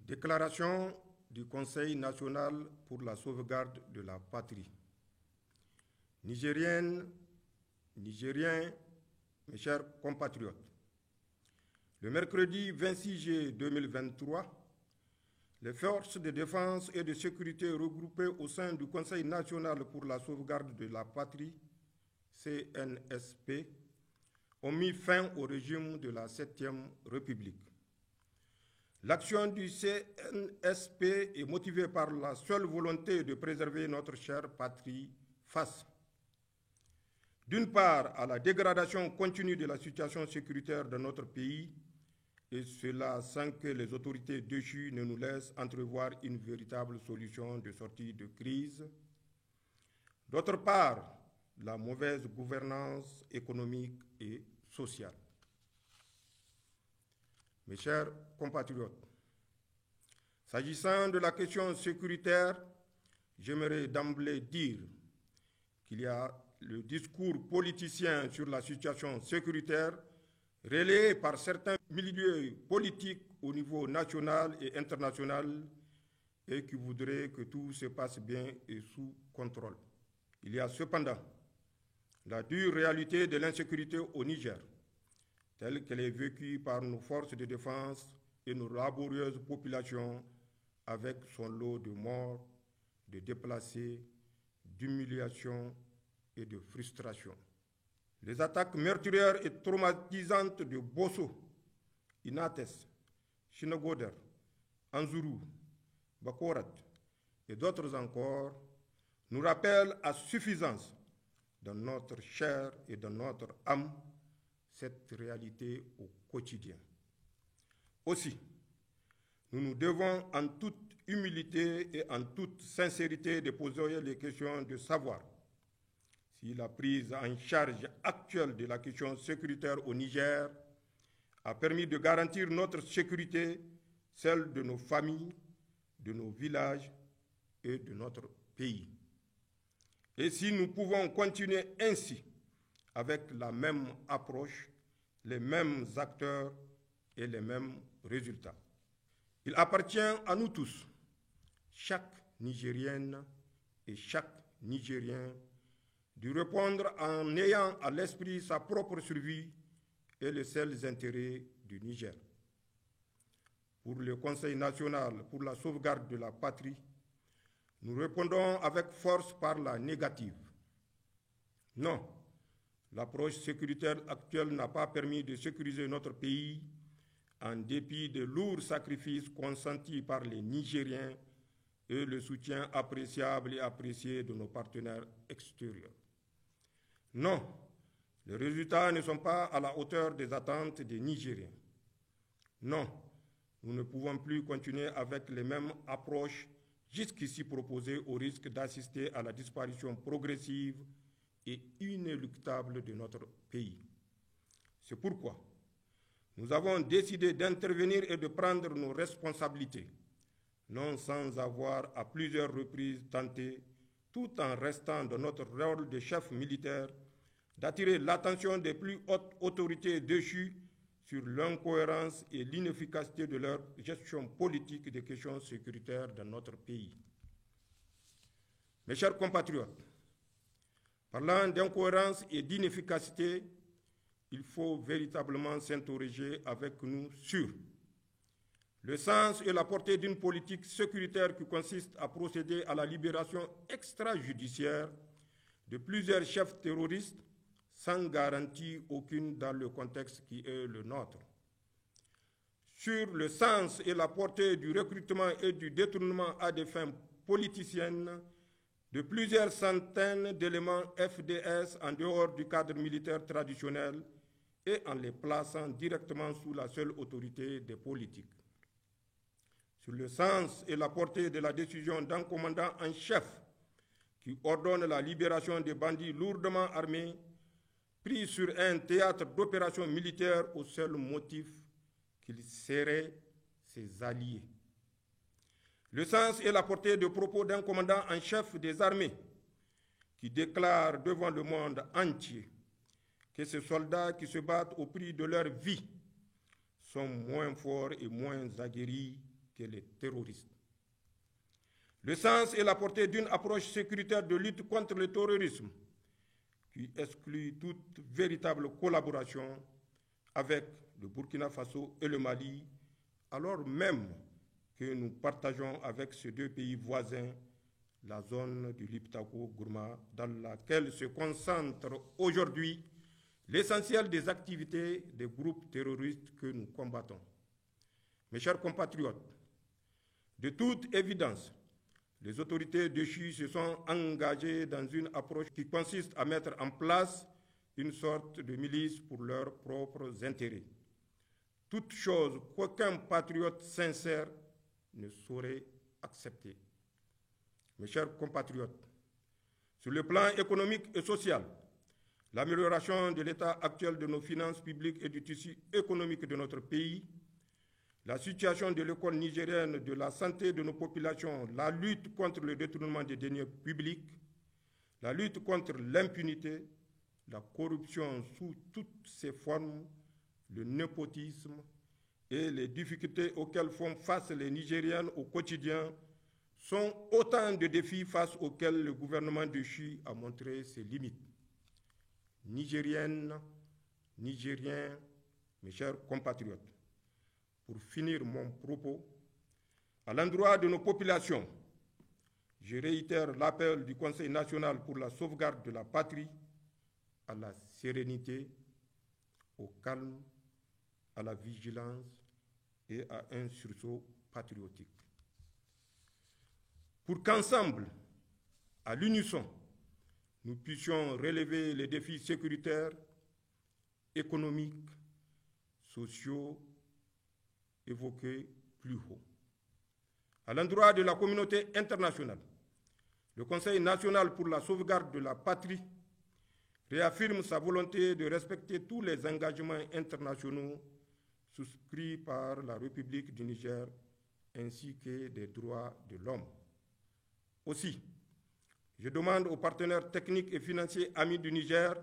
Déclaration du Conseil national pour la sauvegarde de la patrie. Nigériennes, Nigériens, mes chers compatriotes, le mercredi 26 juillet 2023, les forces de défense et de sécurité regroupées au sein du Conseil national pour la sauvegarde de la patrie, CNSP, ont mis fin au régime de la 7e République. L'action du CNSP est motivée par la seule volonté de préserver notre chère patrie face, d'une part, à la dégradation continue de la situation sécuritaire de notre pays, et cela sans que les autorités déchues ne nous laissent entrevoir une véritable solution de sortie de crise. D'autre part, la mauvaise gouvernance économique et sociale. Mes chers compatriotes, s'agissant de la question sécuritaire, j'aimerais d'emblée dire qu'il y a le discours politicien sur la situation sécuritaire relayé par certains milieux politiques au niveau national et international et qui voudraient que tout se passe bien et sous contrôle. Il y a cependant la dure réalité de l'insécurité au Niger, telle qu'elle est vécue par nos forces de défense et nos laborieuses populations, avec son lot de morts, de déplacés, d'humiliations et de frustration. Les attaques meurtrières et traumatisantes de Bosso, Inates, Chinagoder, Anzuru, Bakorat et d'autres encore nous rappellent à suffisance dans notre chair et dans notre âme cette réalité au quotidien. Aussi, nous nous devons en toute humilité et en toute sincérité de poser les questions de savoir si la prise en charge actuelle de la question sécuritaire au Niger a permis de garantir notre sécurité, celle de nos familles, de nos villages et de notre pays. Et si nous pouvons continuer ainsi, avec la même approche, les mêmes acteurs et les mêmes résultats. Il appartient à nous tous, chaque Nigérienne et chaque Nigérien, de répondre en ayant à l'esprit sa propre survie et les seuls intérêts du Niger. Pour le Conseil national pour la sauvegarde de la patrie, nous répondons avec force par la négative. Non, l'approche sécuritaire actuelle n'a pas permis de sécuriser notre pays en dépit des lourds sacrifices consentis par les Nigériens et le soutien appréciable et apprécié de nos partenaires extérieurs. Non, les résultats ne sont pas à la hauteur des attentes des Nigériens. Non, nous ne pouvons plus continuer avec les mêmes approches jusqu'ici proposées au risque d'assister à la disparition progressive et inéluctable de notre pays. C'est pourquoi nous avons décidé d'intervenir et de prendre nos responsabilités, non sans avoir à plusieurs reprises tenté, tout en restant dans notre rôle de chef militaire, d'attirer l'attention des plus hautes autorités déchues sur l'incohérence et l'inefficacité de leur gestion politique des questions sécuritaires dans notre pays. Mes chers compatriotes, parlant d'incohérence et d'inefficacité, il faut véritablement s'interroger avec nous sur le sens et la portée d'une politique sécuritaire qui consiste à procéder à la libération extrajudiciaire de plusieurs chefs terroristes sans garantie aucune dans le contexte qui est le nôtre. Sur le sens et la portée du recrutement et du détournement à des fins politiciennes de plusieurs centaines d'éléments FDS en dehors du cadre militaire traditionnel et en les plaçant directement sous la seule autorité des politiques. Sur le sens et la portée de la décision d'un commandant en chef qui ordonne la libération des bandits lourdement armés pris sur un théâtre d'opérations militaires au seul motif qu'ils seraient ses alliés. Le sens et la portée de propos d'un commandant en chef des armées qui déclare devant le monde entier que ces soldats qui se battent au prix de leur vie sont moins forts et moins aguerris que les terroristes. Le sens et la portée d'une approche sécuritaire de lutte contre le terrorisme qui exclut toute véritable collaboration avec le Burkina Faso et le Mali, alors même que nous partageons avec ces deux pays voisins la zone du Liptako-Gourma dans laquelle se concentre aujourd'hui l'essentiel des activités des groupes terroristes que nous combattons. Mes chers compatriotes, de toute évidence, les autorités déchues se sont engagées dans une approche qui consiste à mettre en place une sorte de milice pour leurs propres intérêts. Toute chose qu'aucun patriote sincère ne saurait accepter. Mes chers compatriotes, sur le plan économique et social, l'amélioration de l'état actuel de nos finances publiques et du tissu économique de notre pays, la situation de l'école nigérienne, de la santé de nos populations, la lutte contre le détournement des deniers publics, la lutte contre l'impunité, la corruption sous toutes ses formes, le népotisme et les difficultés auxquelles font face les Nigériennes au quotidien sont autant de défis face auxquels le gouvernement déchu a montré ses limites. Nigériennes, Nigériens, mes chers compatriotes, pour finir mon propos, à l'endroit de nos populations, je réitère l'appel du Conseil national pour la sauvegarde de la patrie à la sérénité, au calme, à la vigilance et à un sursaut patriotique. Pour qu'ensemble, à l'unisson, nous puissions relever les défis sécuritaires, économiques, sociaux, évoqués plus haut. À l'endroit de la communauté internationale, le Conseil national pour la sauvegarde de la patrie réaffirme sa volonté de respecter tous les engagements internationaux souscrits par la République du Niger ainsi que des droits de l'homme. Aussi, je demande aux partenaires techniques et financiers amis du Niger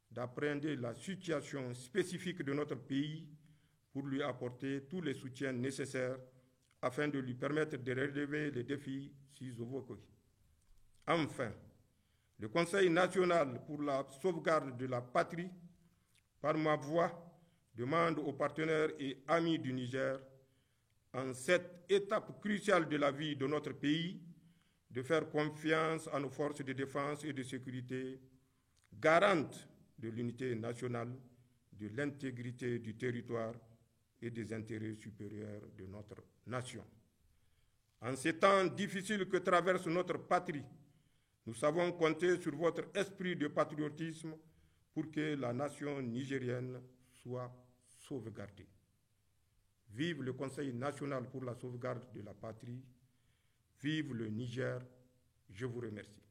d'appréhender la situation spécifique de notre pays pour lui apporter tous les soutiens nécessaires afin de lui permettre de relever les défis ci-évoqués. Enfin, le Conseil national pour la sauvegarde de la patrie, par ma voix, demande aux partenaires et amis du Niger, en cette étape cruciale de la vie de notre pays, de faire confiance à nos forces de défense et de sécurité, garantes de l'unité nationale, de l'intégrité du territoire et des intérêts supérieurs de notre nation. En ces temps difficiles que traverse notre patrie, nous savons compter sur votre esprit de patriotisme pour que la nation nigérienne soit sauvegardée. Vive le Conseil national pour la sauvegarde de la patrie. Vive le Niger. Je vous remercie.